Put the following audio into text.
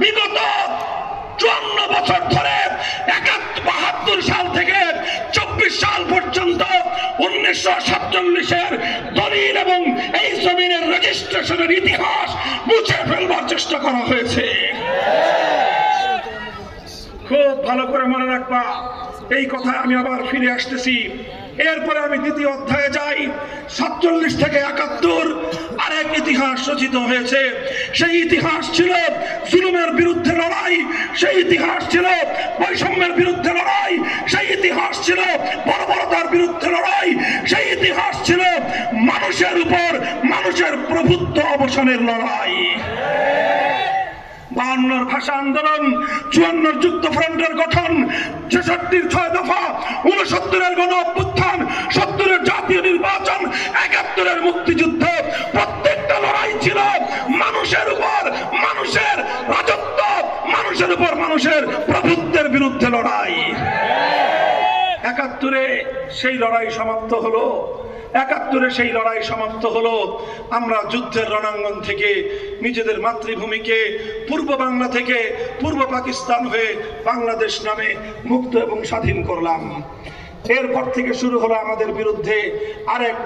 বিগত 54 বছর ধরে 72 সাল থেকে 24 সাল পর্যন্ত 1947-এর দলিল এবং এই জমিনের রেজিস্ট্রেশনের ইতিহাস মুছে ফেলবার চেষ্টা করা হয়েছে। খুব ভালো করে মনে রাখবা, এই কথায় আমি আবার ফিরে আসতেছি। এরপরে আমি দ্বিতীয় অধ্যায়ে যাই। 47 থেকে 71 আরেক ইতিহাস রচিত হয়েছে। সেই ইতিহাস ছিল জুলুমের বিরুদ্ধে লড়াই, সেই ইতিহাস ছিল বৈষম্যের বিরুদ্ধে লড়াই, সেই ইতিহাস ছিল বর্বরতার বিরুদ্ধে লড়াই, সেই ইতিহাস ছিল মানুষের উপর মানুষের প্রভুত্ব অবসানের লড়াই। 52 ভাষা আন্দোলন, 54 যুক্তফ্রন্টের গঠন, 66 6 দফা, 69 গণ অভ্যুত্থান, 70 জাতীয় নির্বাচন, 71 মুক্তিযুদ্ধ, প্রত্যেকটা লড়াই ছিল মানুষের উপর মানুষের রাজত্ব, মানুষের উপর মানুষের প্রভুত্বের বিরুদ্ধে লড়াই। 71 সেই লড়াই সমাপ্ত হলো। 71 সেই লড়াই সমাপ্ত হলো। আমরা যুদ্ধের রণাঙ্গন থেকে নিজেদের মাতৃভূমিকে পূর্ব বাংলা থেকে পূর্ব পাকিস্তান হয়ে বাংলাদেশ নামে মুক্ত এবং স্বাধীন করলাম। এরপর থেকে শুরু হলো আমাদের বিরুদ্ধে আরেক